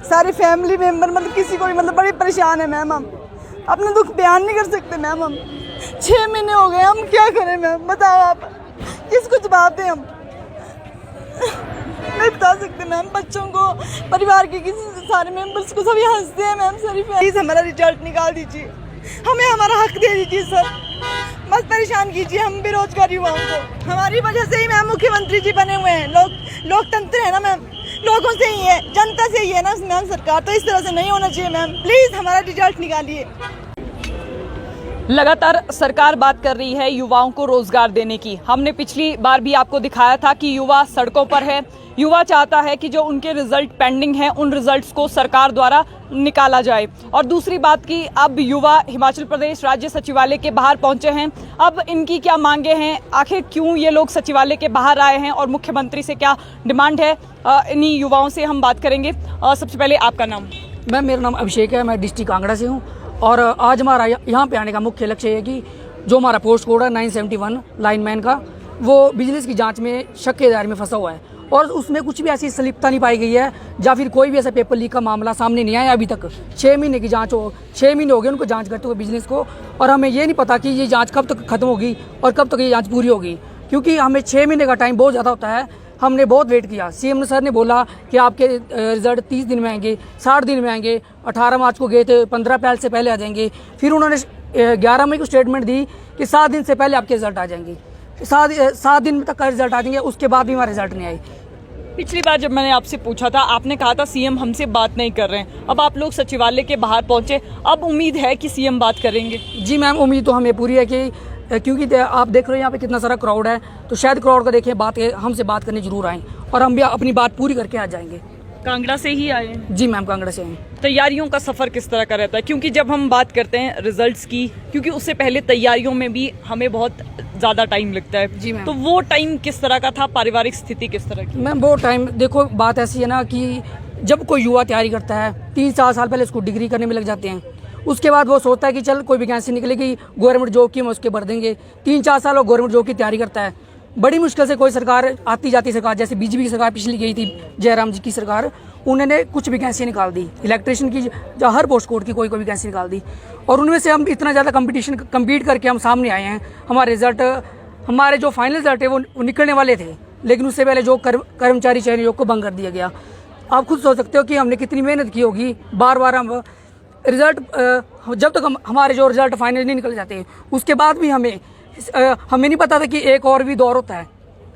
सारी family member मतलब किसी को भी मतलब बड़ी परेशान है मैम। हम अपना दुख बयान नहीं कर सकते मैम। हम 6 महीने हो गए, हम क्या करें मैम, बताओ आप, किसको जवाब दें हम? नहीं बता सकते मैम। बच्चों को, परिवार के किसी सारे मेंबर्स को सभी हंसते हैं मैम। सारी प्लीज़ हमारा रिजल्ट निकाल दीजिए, हमें हमारा हक दे दीजिए सर। मत परेशान कीजिए हम बेरोजगार युवाओं को। हमारी वजह से ही मैम मुख्यमंत्री जी बने हुए हैं। लोकतंत्र है ना मैम, लोगों से ही है, जनता से ही है ना मैम सरकार। तो इस तरह से नहीं होना चाहिए मैम। प्लीज़ हमारा रिजल्ट निकालिए। लगातार सरकार बात कर रही है युवाओं को रोजगार देने की। हमने पिछली बार भी आपको दिखाया था कि युवा सड़कों पर है। युवा चाहता है कि जो उनके रिजल्ट पेंडिंग हैं उन रिजल्ट्स को सरकार द्वारा निकाला जाए। और दूसरी बात की अब युवा हिमाचल प्रदेश राज्य सचिवालय के बाहर पहुंचे हैं। अब इनकी क्या मांगे हैं, आखिर क्यों ये लोग सचिवालय के बाहर आए हैं और मुख्यमंत्री से क्या डिमांड है, इन्हीं युवाओं से हम बात करेंगे। सबसे पहले आपका नाम? मैम मेरा नाम अभिषेक है, मैं डिस्ट्रिक्ट कांगड़ा से हूँ। और आज हमारा यहाँ पे आने का मुख्य लक्ष्य है कि जो हमारा पोस्ट कोड है 971 लाइनमैन का, वो बिजनेस की जांच में शक के दायरे में फंसा हुआ है और उसमें कुछ भी ऐसी संलिप्तता नहीं पाई गई है या फिर कोई भी ऐसा पेपर लीक का मामला सामने नहीं आया अभी तक। 6 महीने की जांच 6 महीने हो गए उनको जांच करते हुए बिजनेस को, और हमें ये नहीं पता कि ये जांच कब तक खत्म होगी और कब तक ये जांच पूरी होगी, क्योंकि हमें 6 महीने का टाइम बहुत ज़्यादा होता है। हमने बहुत वेट किया। सीएम सर ने बोला कि आपके रिजल्ट 30 दिन में आएंगे, 60 दिन में आएंगे। 18 मार्च को गए थे, 15 अप्रैल से पहले आ जाएंगे। फिर उन्होंने 11 मई को स्टेटमेंट दी कि 7 दिन से पहले आपके रिजल्ट आ जाएंगे। 7 दिन तक का रिजल्ट आ जाएंगे, उसके बाद भी हमारा रिजल्ट नहीं आए। पिछली बार जब मैंने आपसे पूछा था आपने कहा था सीएम हमसे बात नहीं कर रहे हैं। अब आप लोग सचिवालय के बाहर पहुंचे, अब उम्मीद है कि सीएम बात करेंगे? जी मैम, उम्मीद तो हमें पूरी है कि क्योंकि आप देख रहे हो यहाँ पे कितना सारा क्राउड है, तो शायद क्राउड को देखें, हमसे बात करने जरूर आए और हम भी अपनी बात पूरी करके आ जाएंगे। कांगड़ा से ही आए हैं? जी मैम, कांगड़ा से हैं। तैयारियों का सफर किस तरह का रहता है? क्योंकि जब हम बात करते हैं रिजल्ट्स की, क्योंकि उससे पहले तैयारियों में भी हमें बहुत ज़्यादा टाइम लगता है। जी मैम। तो वो टाइम किस तरह का था? पारिवारिक स्थिति किस तरह की? मैम वो टाइम देखो, बात ऐसी है ना कि जब कोई युवा तैयारी करता है 3-4 साल पहले उसको डिग्री करने में लग जाते हैं। उसके बाद वो सोचता है कि चल कोई वैकेंसी निकलेगी गवर्नमेंट जॉब की, हम उसके भर देंगे। 3-4 साल वो गवर्नमेंट जॉब की तैयारी करता है। बड़ी मुश्किल से कोई सरकार आती जाती सरकार, जैसे बीजेपी की सरकार पिछली गई थी, जयराम जी की सरकार, उन्होंने कुछ वैकेंसी निकाल दी इलेक्ट्रिशियन की, हर पोस्ट कोड की कोई वैकेंसी निकाल दी। और उनमें से हम इतना ज़्यादा कम्पीट करके हम सामने आए हैं। हमारे रिजल्ट, हमारे जो फाइनल रिजल्ट है वो निकलने वाले थे, लेकिन उससे पहले जो कर्मचारी चयन आयोग को भंग कर दिया गया। आप खुद सोच सकते हो कि हमने कितनी मेहनत की होगी। बार बार हम रिजल्ट, जब तक हमारे जो रिजल्ट फाइनल नहीं निकल जाते, उसके बाद भी हमें नहीं पता था कि एक और भी दौर होता है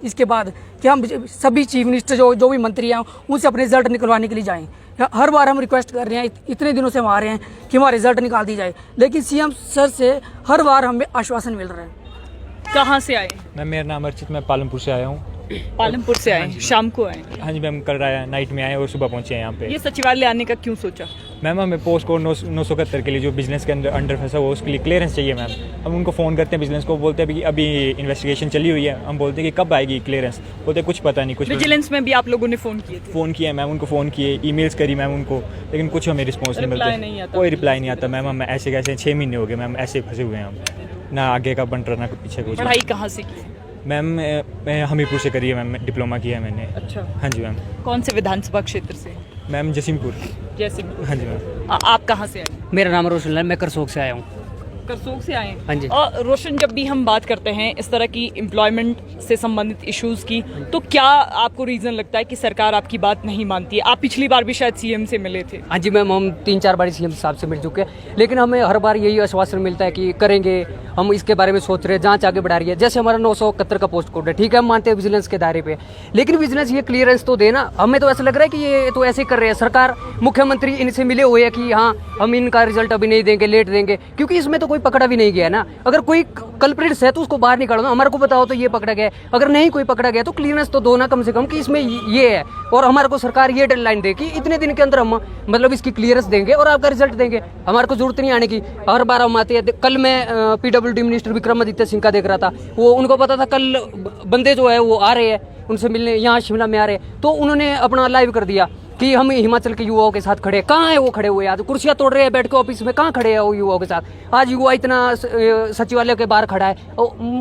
इसके बाद, कि हम सभी चीफ मिनिस्टर जो भी मंत्री हैं उनसे अपने रिजल्ट निकलवाने के लिए जाएं। हर बार हम रिक्वेस्ट कर रहे हैं, इतने दिनों से हम आ रहे हैं कि हमारा रिजल्ट निकाल दी जाए, लेकिन सीएम सर से हर बार हमें आश्वासन मिल रहा है। कहाँ से आए? मेरा नाम अर्चित, मैं पालमपुर से आया हूँ। पालमपुर से आए? शाम को आए? हाँ जी मैम, कल नाइट में आए और सुबह पहुँचे हैं यहाँ पे। ये सचिवालय आने का क्यों सोचा? मैम हमें पोस्ट कोड 971 के लिए जो बिजनेस के अंडर फंसा हुआ उसके लिए क्लियरेंस चाहिए मैम। हम उनको फ़ोन करते हैं बिजनेस को, बोलते हैं कि अभी इन्वेस्टिगेशन चली हुई है। हम बोलते हैं कि कब आएगी क्लियरेंस, बोलते कुछ पता नहीं। कुछ विजिलेंस में भी आप लोगों ने फ़ोन किए? फ़ोन किया मैम, उनको फ़ोन किए, ईमेल्स करी मैम उनको, लेकिन कुछ हमें रिस्पॉन्स नहीं मिलता, कोई रिप्लाई नहीं आता मैम। हम ऐसे कैसे 6 महीने हो गए मैम, ऐसे फंसे हुए हैं हम, ना आगे का बन रहा ना पीछे कुछ। पढ़ाई कहाँ से की? मैम मैं हमीरपुर से करी है मैम, डिप्लोमा किया है मैंने। अच्छा। हाँ जी मैम। कौन से विधानसभा क्षेत्र से? मैम जसीमपुर। जसीमपुर। हाँ जी मैम। आप कहाँ से आए? मेरा नाम रोशन है, मैं करसोग से आया हूँ। करसोग से आए? हाँ जी। और रोशन, जब भी हम बात करते हैं इस तरह की एम्प्लॉयमेंट से संबंधित इश्यूज की, तो क्या आपको रीज़न लगता है कि सरकार आपकी बात नहीं मानती है? आप पिछली बार भी शायद सीएम से मिले थे। हाँ जी मैम, हम 3-4 बार सीएम साहब से मिल चुके हैं, लेकिन हमें हर बार यही आश्वासन मिलता है कि करेंगे, हम इसके बारे में सोच रहे हैं, जांच आगे बढ़ा रही है। जैसे हमारा 971 का पोस्ट कोड है, ठीक है, हम मानते हैं विजिलेंस के दायरे पे, लेकिन विजिलेंस ये क्लियरेंस तो देना। हमें तो ऐसा लग रहा है कि ये तो ऐसे कर रहे हैं, सरकार मुख्यमंत्री इनसे मिले हुए हैं कि हाँ हम इनका रिजल्ट अभी नहीं देंगे, लेट देंगे, क्योंकि इसमें तो कोई पकड़ा भी नहीं गया ना। अगर कोई कल्प्रिट्स है तो उसको बाहर निकालो ना, हमारे को बताओ तो ये पकड़ा गया, अगर नहीं कोई पकड़ा गया तो क्लियरेंस तो दो ना कम से कम कि इसमें ये है, और हमारे को सरकार ये डेडलाइन दे कि इतने दिन के अंदर हम मतलब इसकी क्लियरेंस देंगे और आपका रिजल्ट देंगे। हमारे को जरूरत नहीं आने की, हर बार हम आते हैं। कल मैं PWD मिनिस्टर विक्रमादित्य सिंह का देख रहा था, वो उनको पता था कल बंदे जो है वो आ रहे हैं उनसे मिलने, यहाँ शिमला में आ रहे हैं, तो उन्होंने अपना लाइव कर दिया कि हम हिमाचल के युवाओं के साथ खड़े। कहाँ है वो खड़े हुए? आज कुर्सियां तोड़ रहे हैं बैठ के ऑफिस में, कहाँ खड़े हैं वो युवाओं के साथ? आज युवा इतना सचिवालय के बाहर खड़ा है,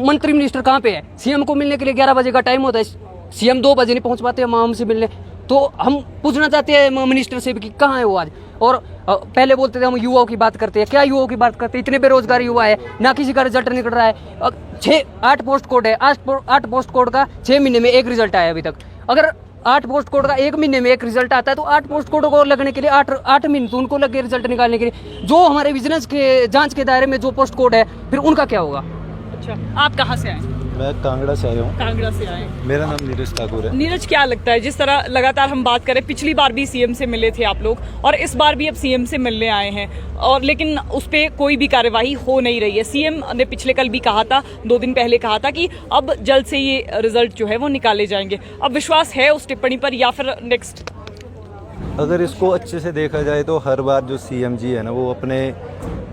मंत्री मिनिस्टर कहाँ पे है? सीएम को मिलने के लिए 11 बजे का टाइम होता है, सीएम 2 बजे नहीं पहुंच पाते हम हमसे मिलने। तो हम पूछना चाहते हैं मिनिस्टर से कि कहाँ है वो आज। और पहले बोलते थे हम युवाओं की बात करते हैं, क्या युवाओं की बात करते हैं, इतने बेरोजगार युवा है, ना किसी का रिजल्ट निकल रहा है। 6-8 पोस्ट कोड है, 8 पोस्ट कोड का 6 महीने में एक रिजल्ट आया अभी तक। अगर 8 पोस्ट कोड का 1 महीने में एक रिजल्ट आता है तो 8 पोस्ट कोड को लगने के लिए 8 महीने तो उनको लगे रिजल्ट निकालने के लिए। जो हमारे विजिलेंस के जांच के दायरे में जो पोस्ट कोड है फिर उनका क्या होगा। अच्छा, आप कहाँ से आए? मैं कांगड़ा से आया हूँ। कांगड़ा से आए। मेरा नाम नीरज ठाकुर है। नीरज, क्या लगता है, जिस तरह लगातार हम बात करें, पिछली बार भी सीएम से मिले थे आप लोग और इस बार भी अब सीएम से मिलने आए हैं, और लेकिन उस पर कोई भी कार्यवाही हो नहीं रही है। सीएम ने पिछले कल भी कहा था, 2 दिन पहले कहा था कि अब जल्द से ये रिजल्ट जो है वो निकाले जाएंगे। अब विश्वास है उस टिप्पणी पर या फिर नेक्स्ट? अगर इसको अच्छे से देखा जाए तो हर बार जो सीएम जी है ना, वो अपने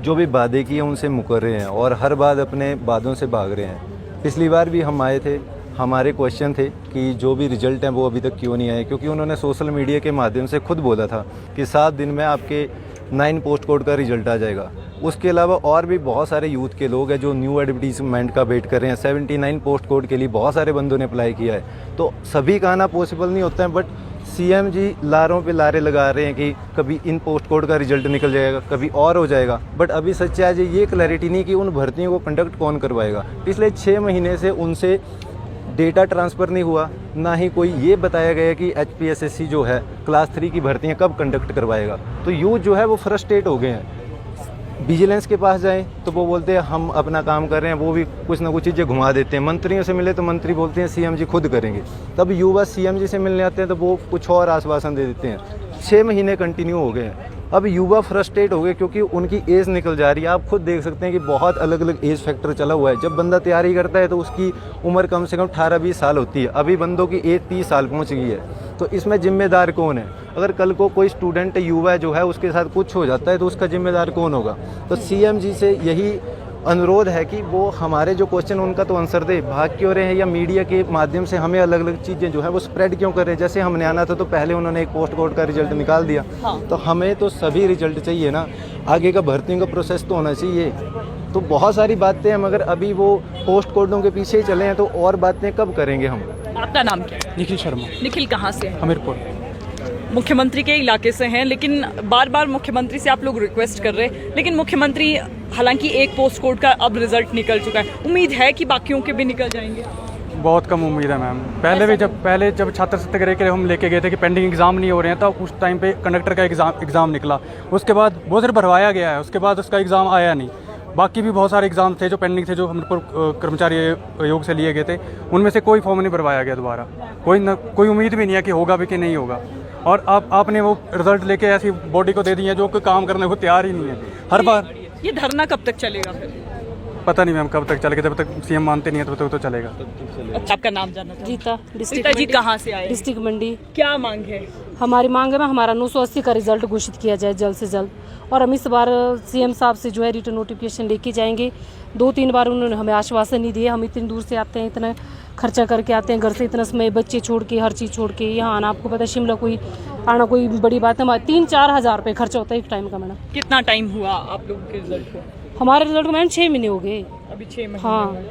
जो भी वादे किए उनसे मुकर रहे हैं और हर बार अपने वादों से भाग रहे हैं। पिछली बार भी हम आए थे, हमारे क्वेश्चन थे कि जो भी रिजल्ट हैं वो अभी तक क्यों नहीं आए, क्योंकि उन्होंने सोशल मीडिया के माध्यम से खुद बोला था कि 7 दिन में आपके 9 पोस्ट कोड का रिजल्ट आ जाएगा। उसके अलावा और भी बहुत सारे यूथ के लोग हैं जो न्यू एडवर्टीजमेंट का वेट कर रहे हैं। 79 पोस्ट कोड के लिए बहुत सारे बंदों ने अप्लाई किया है, तो सभी का आना पॉसिबल नहीं होता है। बट सीएम जी लारों पे लारे लगा रहे हैं कि कभी इन पोस्ट कोड का रिजल्ट निकल जाएगा, कभी और हो जाएगा। बट अभी सच्चा आज ये क्लैरिटी नहीं कि उन भर्तियों को कंडक्ट कौन करवाएगा। पिछले 6 महीने से उनसे डेटा ट्रांसफ़र नहीं हुआ, ना ही कोई ये बताया गया कि HPSSC जो है क्लास 3 की भर्तियाँ कब कंडक्ट करवाएगा। तो यूथ जो है वो फ्रस्ट्रेट हो गए हैं। विजिलेंस के पास जाएं तो वो बोलते हैं हम अपना काम कर रहे हैं, वो भी कुछ ना कुछ चीज़ें घुमा देते हैं। मंत्रियों से मिले तो मंत्री बोलते हैं सीएम जी खुद करेंगे। तब युवा सीएम जी से मिलने आते हैं तो वो कुछ और आश्वासन दे देते हैं। 6 महीने कंटिन्यू हो गए हैं। अब युवा फ्रस्ट्रेट हो गए क्योंकि उनकी एज निकल जा रही है। आप खुद देख सकते हैं कि बहुत अलग अलग एज फैक्टर चला हुआ है। जब बंदा तैयारी करता है तो उसकी उम्र कम से कम 18-20 साल होती है। अभी बंदों की एज 30 साल पहुंच गई है। तो इसमें जिम्मेदार कौन है? अगर कल को कोई स्टूडेंट युवा जो है उसके साथ कुछ हो जाता है तो उसका जिम्मेदार कौन होगा? तो सीएम जी से यही अनुरोध है कि वो हमारे जो क्वेश्चन उनका तो आंसर दे। भाग क्यों रहे हैं या मीडिया के माध्यम से हमें अलग अलग चीज़ें जो है वो स्प्रेड क्यों कर रहे हैं? जैसे हमने आना था तो पहले उन्होंने एक पोस्ट कोड का रिजल्ट निकाल दिया। तो हमें तो सभी रिजल्ट चाहिए ना, आगे का भर्तियों का प्रोसेस तो होना चाहिए। तो बहुत सारी बातें हैं, मगर अभी वो पोस्ट कोडों के पीछे ही चले हैं तो और बातें कब करेंगे हम? आपका नाम क्या है? निखिल शर्मा। निखिल, कहाँ से है? हमीरपुर। मुख्यमंत्री के इलाके से हैं, लेकिन बार बार मुख्यमंत्री से आप लोग रिक्वेस्ट कर रहे हैं, लेकिन मुख्यमंत्री, हालांकि एक पोस्ट कोड का अब रिजल्ट निकल चुका है, उम्मीद है कि बाकियों के भी निकल जाएंगे? बहुत कम उम्मीद है मैम। पहले जब छात्र सत्याग्रह के लिए हम लेके गए थे कि पेंडिंग एग्ज़ाम नहीं हो रहे हैं, तो उस टाइम पे कंडक्टर का एग्ज़ाम निकला। उसके बाद बहुत देर भरवाया गया है, उसके बाद उसका एग्ज़ाम आया नहीं। बाकी भी बहुत सारे एग्ज़ाम थे जो पेंडिंग थे, जो हमीरपुर कर्मचारी आयोग से लिए गए थे, उनमें से कोई फॉर्म नहीं भरवाया गया दोबारा। कोई उम्मीद भी नहीं है कि होगा भी कि नहीं होगा। और आपने वो रिजल्ट लेके ऐसी बॉडी को दे दी है जो कोई काम करने को तैयार ही नहीं है। हर बार ये धरना कब तक चलेगा फिर? पता नहीं मैम कब तक चलेगा, जब तक सीएम मानते नहीं है तब तक तो चलेगा। अच्छा, आपका नाम जानना था? रीता, रीता जी, कहाँ से आए? डिस्ट्रिक्ट मंडी। क्या मांग है? हमारी मांग है में हमारा 980 का रिजल्ट घोषित किया जाए जल्द से जल्द, और हम इस बार सीएम साहब से जो है रिटर्न नोटिफिकेशन लेके जाएंगे। 2-3 बार उन्होंने हमें आश्वासन नहीं दिया। हम इतनी दूर से आते हैं, इतना खर्चा करके आते हैं घर से, इतना समय बच्चे छोड़ के, हर चीज़ छोड़ के यहाँ आना। आपको पता है शिमला कोई आना कोई बड़ी बात है। हमारे 3-4 हज़ार रुपये खर्चा होता है एक टाइम का मैडम। कितना टाइम हुआ आप लोगों के रिजल्ट को? हमारे रिजल्ट को मैडम 6 महीने हो गए। अभी 6 महीने? हाँ,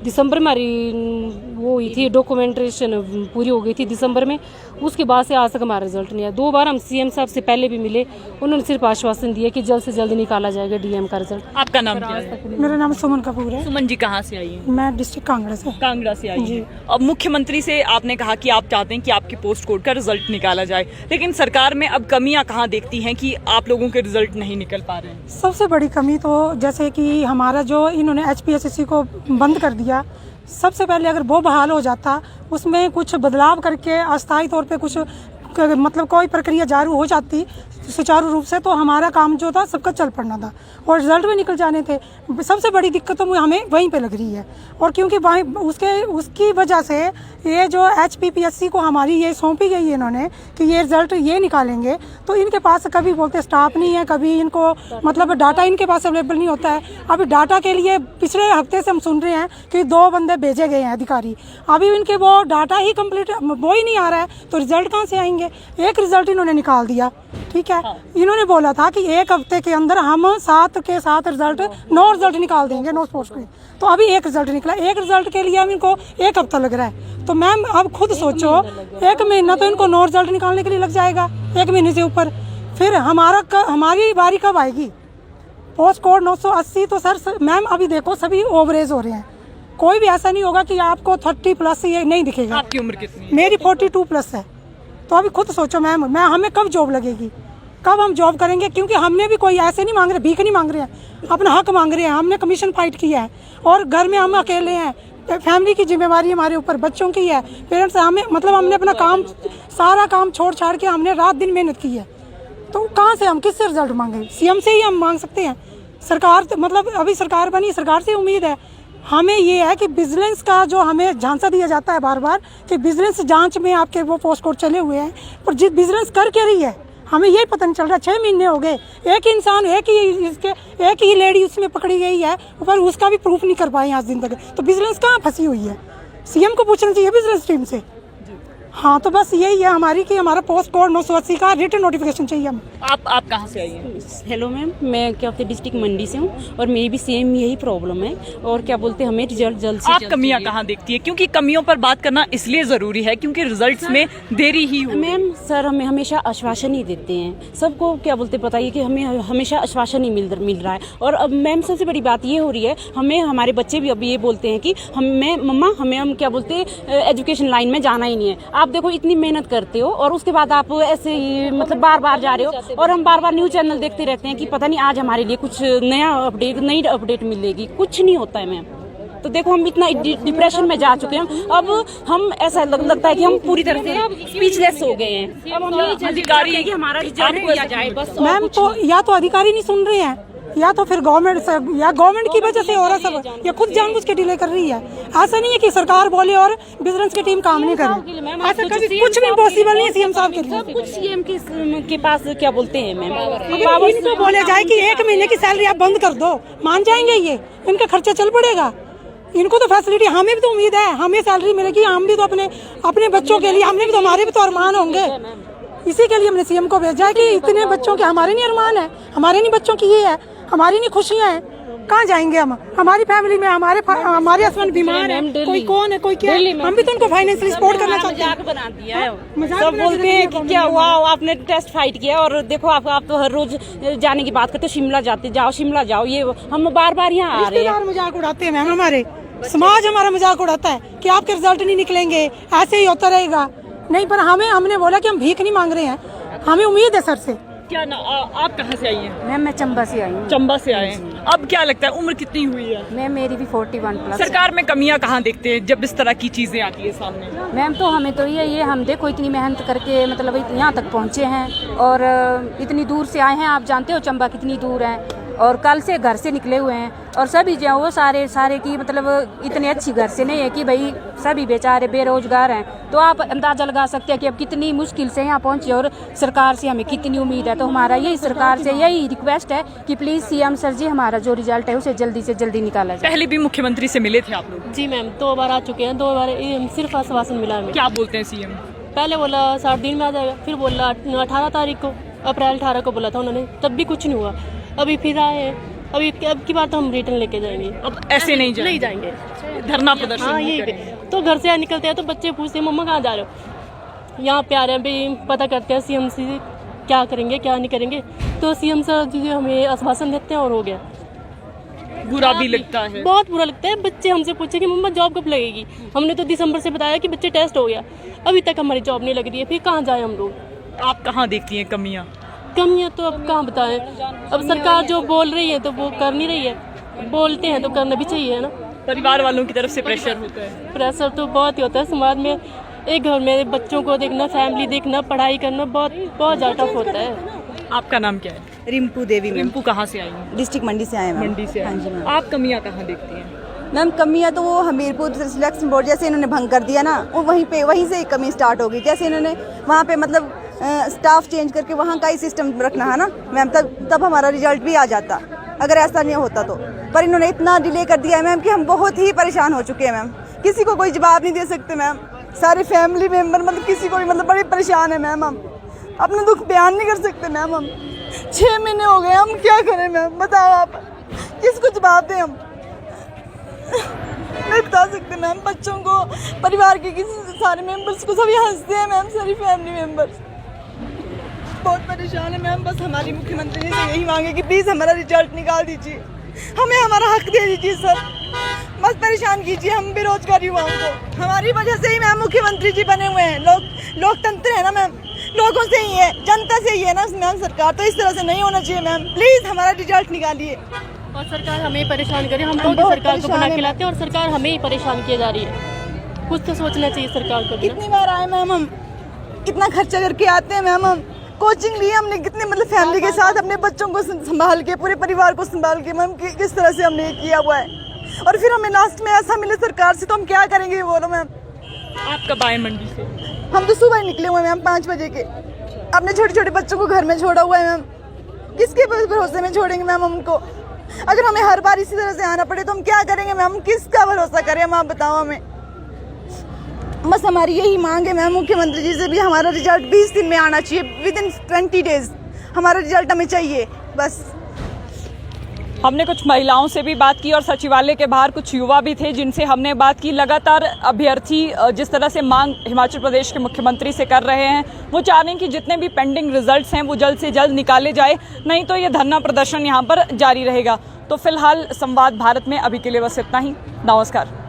दिसंबर में हमारी वो हुई थी, डॉक्यूमेंटेशन पूरी हो गई थी दिसंबर में। उसके बाद से आज तक हमारा रिजल्ट नहीं आया। 2 बार हम सीएम साहब से पहले भी मिले, उन्होंने सिर्फ आश्वासन दिया कि जल्द से जल्द निकाला जाएगा डीएम का रिजल्ट। आपका नाम क्या है? मेरा नाम सुमन कपूर है। सुमन जी, कहाँ से आई हैं? मैं डिस्ट्रिक्ट कांगड़ा से। कांगड़ा से आई हैं। अब मुख्यमंत्री से आपने कहा कि आप चाहते हैं कि आपके पोस्ट कोड का रिजल्ट निकाला जाए, लेकिन सरकार में अब कमियां कहाँ देखती हैं कि आप लोगों के रिजल्ट नहीं निकल पा रहे हैं? सबसे बड़ी कमी तो जैसे कि हमारा जो इन्होंने HPSSC को बंद कर दिया, सबसे पहले अगर वो बहाल हो जाता, उसमें कुछ बदलाव करके अस्थायी तौर पे कुछ मतलब कोई प्रक्रिया जारी हो जाती सुचारू रूप से, तो हमारा काम जो था सबका चल पड़ना था और रिजल्ट भी निकल जाने थे। सबसे बड़ी दिक्कत तो हमें वहीं पे लग रही है, और क्योंकि उसकी वजह से ये जो HPPSC को हमारी ये सौंपी गई है इन्होंने कि ये रिजल्ट ये निकालेंगे, तो इनके पास कभी बोलते स्टाफ नहीं है, कभी इनको मतलब डाटा इनके पास अवेलेबल नहीं होता है। अभी डाटा के लिए पिछले हफ्ते से हम सुन रहे हैं कि 2 बंदे भेजे गए हैं अधिकारी, अभी इनके वो डाटा ही कंप्लीट वो ही नहीं आ रहा है, तो रिजल्ट कहाँ से आएंगे? जाएंगे। एक रिजल्ट इन्होंने निकाल दिया, ठीक है। इन्होंने बोला था कि 1 हफ्ते के अंदर हम 7 के 7 रिजल्ट 9 रिजल्ट निकाल देंगे 9 स्पोर्ट्स के। तो अभी 1 रिजल्ट निकला, 1 रिजल्ट के लिए हम इनको 1 हफ्ता लग रहा है। तो मैम अब खुद सोचो, 1 महीना तो इनको 9 रिजल्ट निकालने के लिए लग जाएगा, 1 महीने से ऊपर। फिर हमारी बारी कब आएगी? पोस्ट कोड 980 तो सर मैम अभी देखो सभी ओवरेज हो रहे हैं, कोई भी ऐसा नहीं होगा कि आपको 30+ ये नहीं दिखेगा। आपकी उम्र कितनी है? मेरी 42+ है। तो अभी खुद सोचो मैम, हमें कब जॉब लगेगी, कब हम जॉब करेंगे? क्योंकि हमने भी कोई ऐसे नहीं मांग रहे, भीख नहीं मांग रहे हैं, अपना हक मांग रहे हैं। हमने कमीशन फाइट किया है और घर में हम अकेले हैं, फैमिली की जिम्मेवारी हमारे ऊपर, बच्चों की है, पेरेंट्स हमें मतलब हमने अपना काम सारा काम छोड़ छाड़ के हमने रात दिन मेहनत की है। तो कहाँ से हम किससे रिजल्ट मांगे? सीएम से ही हम मांग सकते हैं। सरकार मतलब अभी सरकार बनी, सरकार से उम्मीद है। हमें ये है कि विजिलेंस का जो हमें झांसा दिया जाता है बार बार कि विजिलेंस जांच में आपके वो पोस्ट कोड चले हुए हैं, पर जिस विजिलेंस कर क्या रही है हमें यही पता नहीं चल रहा। 6 महीने हो गए, एक ही इंसान एक ही लेडी उसमें पकड़ी गई है, पर उसका भी प्रूफ नहीं कर पाए आज दिन तक। तो विजिलेंस कहाँ फंसी हुई है? सीएम को पूछना चाहिए विजिलेंस टीम से। हाँ, तो बस यही है हमारी कि हमारा पोस्ट कोड 980 का रिटन नोटिफिकेशन चाहिए हम। आप कहाँ से आई हैं? हेलो मैम, मैं क्या बोलते डिस्ट्रिक्ट मंडी से हूँ और मेरी भी सेम यही प्रॉब्लम है। और क्या बोलते हमें रिजल्ट जल्द से आप जल्द कमियां चाहिए। कहाँ देखती है? क्योंकि कमियों पर बात करना इसलिए जरूरी है क्योंकि रिजल्ट्स में देरी ही हुई। मैम सर हमें हमेशा आश्वासन ही देते हैं, सबको क्या बोलते बताइए कि हमें हमेशा आश्वासन ही मिल रहा है। और अब मैम सबसे बड़ी बात ये हो रही है, हमें हमारे बच्चे भी अब ये बोलते हैं कि मम्मा हमें हम क्या बोलते एजुकेशन लाइन में जाना ही नहीं है। आप देखो इतनी मेहनत करते हो और उसके बाद आप ऐसे ही मतलब बार बार जा रहे हो और हम बार बार न्यूज चैनल देखते रहते हैं कि पता नहीं आज हमारे लिए कुछ नई अपडेट मिलेगी, कुछ नहीं होता है मैम। तो देखो हम इतना डिप्रेशन में जा चुके हैं, अब हम ऐसा लगता है कि हम पूरी तरह से स्पीचलेस हो गए हैं। अब हम अधिकारी कि हमारा रिजल्ट दिया जाए बस। मैम तो या तो अधिकारी नहीं सुन रहे हैं या तो फिर गवर्नमेंट की वजह से हो रहा सब, या खुद जानबूझ के डिले कर रही है। ऐसा नहीं है कि सरकार बोले और विजिलेंस की टीम काम नहीं कर रही, ऐसा कभी कुछ भी पॉसिबल नहीं है सीएम साहब के लिए। सब कुछ सीएम के पास क्या बोलते हैं मैम, अगर इनको बोले जाए कि 1 महीने की सैलरी आप बंद कर दो, मान जाएंगे ये? इनका खर्चा चल पड़ेगा। इनको तो फैसिलिटी, हमें भी तो उम्मीद है हमें सैलरी मिलेगी, हम भी तो अपने बच्चों के लिए, हमने भी तो हमारे भी तो अरमान होंगे। इसी के लिए हमने सीएम को भेजा है कि इतने बच्चों के हमारे नहीं अरमान है, हमारे नहीं बच्चों की ये है, हमारी नहीं खुशियाँ हैं, कहाँ जाएंगे हम? हमारी फैमिली में हमारे हस्बैंड बीमार है, कोई कौन है कोई क्या है, हम भी तो उनको फाइनेंशियली सपोर्ट करना चाहते हैं। बना दिया है, सब बोलते हैं कि क्या हुआ आपने टेस्ट फाइट किया और देखो आप तो हर रोज जाने की बात करते हो, शिमला शिमला जाओ, ये हम बार बार यहाँ आ रहे हैं। मजाक उड़ाते हैं मैम, हमारे समाज हमारा मजाक उड़ाता है कि आपके रिजल्ट नहीं निकलेंगे, ऐसे ही होता रहेगा। नहीं, पर हमने बोला कि हम भीख नहीं मांग रहे हैं, हमें उम्मीद है सर से। क्या ना आप कहाँ से आई हैं? मैम मैं चंबा से आई हूँ। चंबा से आए हैं। अब क्या लगता है उम्र कितनी हुई है? मैम मेरी भी 41+। सरकार में कमियां कहाँ देखते हैं जब इस तरह की चीजें आती है सामने? मैम तो हमें तो ये हम देखो इतनी मेहनत करके मतलब यहाँ तक पहुँचे हैं और इतनी दूर से आए हैं। आप जानते हो चंबा कितनी दूर है और कल से घर से निकले हुए हैं और सभी जो वो सारे की मतलब इतने अच्छी घर से नहीं है कि भाई सभी बेचारे बेरोजगार हैं। तो आप अंदाजा लगा सकते हैं कि अब कितनी मुश्किल से यहाँ पहुँचे और सरकार से हमें कितनी उम्मीद है। तो हमारा यही सरकार से यही रिक्वेस्ट है कि प्लीज़ सीएम सर जी हमारा जो रिजल्ट है उसे जल्दी से जल्दी निकाला जाए। पहले भी मुख्यमंत्री से मिले थे आप लोग? जी मैम 2 बार आ चुके हैं, 2 बार सिर्फ आश्वासन मिला हमें। क्या बोलते हैं सीएम? पहले बोला 60 दिन में आ जाएगा, फिर बोला 18 तारीख को, अप्रैल 18 को बोला था उन्होंने, तब भी कुछ नहीं हुआ। अभी फिर आए हैं, अभी अब की बार तो हम रिटर्न लेके जाएंगे। अब ऐसे नहीं जाएंगे, धरना प्रदर्शन हाँ नहीं यही करेंगे। तो घर से निकलते हैं तो बच्चे पूछते हैं मम्मा कहाँ जा रहे हो, यहाँ पे आ रहे हैं भाई, पता करते हैं सीएम से क्या करेंगे क्या नहीं करेंगे। तो सीएम सर जी हमें आश्वासन देते हैं और हो गया। बुरा भी लगता है, बहुत बुरा लगता है। बच्चे हमसे पूछे कि मम्मा जॉब कब लगेगी, हमने तो दिसंबर से बताया कि बच्चे टेस्ट हो गया, अभी तक हमारी जॉब नहीं लग रही है, फिर कहाँ जाए हम लोग? आप कहाँ देखती हैं कमियाँ? कमियाँ तो अब कहाँ बताएं, अब सरकार जो बोल रही है तो वो कर नहीं रही है, बोलते हैं तो करना भी चाहिए है ना। परिवार वालों की तरफ से प्रेशर होता है? प्रेशर तो बहुत ही होता है समाज में, एक घर में बच्चों को देखना, फैमिली देखना, पढ़ाई करना बहुत ज़्यादा टफ होता है। आपका नाम क्या है? रिम्पू देवी मैम, रिम्पू कहाँ से आई हैं? डिस्ट्रिक्ट मंडी से आए मैम। मंडी से हाँ जी आई। मैम। आप कमियाँ कहाँ देखती हैं? मैम कमियाँ तो वो हमीरपुर सिलेक्शन बोर्ड जैसे इन्होंने भंग कर दिया ना, वो वहीं से कमी स्टार्ट हो गई। जैसे इन्होंने वहाँ पे मतलब स्टाफ चेंज करके वहाँ का ही सिस्टम रखना है ना मैम, तब हमारा रिजल्ट भी आ जाता अगर ऐसा नहीं होता तो। पर इन्होंने इतना डिले कर दिया है मैम कि हम बहुत ही परेशान हो चुके हैं मैम, किसी को कोई जवाब नहीं दे सकते मैम। सारे फैमिली मेम्बर मतलब किसी को भी मतलब बड़े परेशान है मैम। हम अपना दुख बयान नहीं कर सकते मैम। हम 6 महीने हो गए, हम क्या करें मैम, बताओ आप, किसको जवाब दें हम? नहीं बता सकते मैम। बच्चों को, परिवार के किसी सारे मेंबर्स को सभी हंसते हैं मैम, सारी फैमिली मेंबर्स बहुत परेशान है मैम। बस हमारी मुख्यमंत्री जी से यही मांगे कि प्लीज़ हमारा रिजल्ट निकाल दीजिए, हमें हमारा हक दे दीजिए सर। बस परेशान कीजिए हम बेरोजगार युवाओं को। हमारी वजह से ही मैम मुख्यमंत्री जी बने हुए हैं। लोकतंत्र है ना मैम, लोगों से ही है, जनता से ही है ना मैम। सरकार तो इस तरह से नहीं होना चाहिए मैम। प्लीज़ हमारा रिजल्ट निकालिए। और सरकार हमें परेशान करे, हम लोग सरकार को बना के लाते हैं और सरकार हमें ही परेशान किए जा रही है। कुछ तो सोचना चाहिए सरकार को। कितनी बार आए मैम, हम कितना खर्चा करके आते हैं मैम। हम कोचिंग लिए हमने, कितने मतलब फैमिली के साथ अपने बच्चों को संभाल के, पूरे परिवार को संभाल के मैम किस तरह से हमने किया हुआ है। और फिर हमें लास्ट में ऐसा मिले सरकार से तो हम क्या करेंगे बोलो मैम। आप कब आए मंडी से? हम तो सुबह निकले हुए मैम 5 बजे के। अपने छोटे छोटे बच्चों को घर में छोड़ा हुआ है मैम। किसके भरोसे में छोड़ेंगे मैम हम उनको? अगर हमें हर बार इसी तरह से आना पड़े तो हम क्या करेंगे मैम? किसका भरोसा करें हम, आप बताओ हमें। बस हमारी यही मांग है मैम मुख्यमंत्री जी से भी, हमारा रिजल्ट 20 दिन में आना चाहिए, विदिन 20 डेज हमारा रिजल्ट हमें चाहिए बस। हमने कुछ महिलाओं से भी बात की और सचिवालय के बाहर कुछ युवा भी थे जिनसे हमने बात की। लगातार अभ्यर्थी जिस तरह से मांग हिमाचल प्रदेश के मुख्यमंत्री से कर रहे हैं, वो चाह रहे हैं कि जितने भी पेंडिंग रिजल्ट्स हैं वो जल्द से जल्द निकाले जाए, नहीं तो ये धरना प्रदर्शन यहाँ पर जारी रहेगा। तो फिलहाल संवाद भारत में अभी के लिए बस इतना ही। नमस्कार।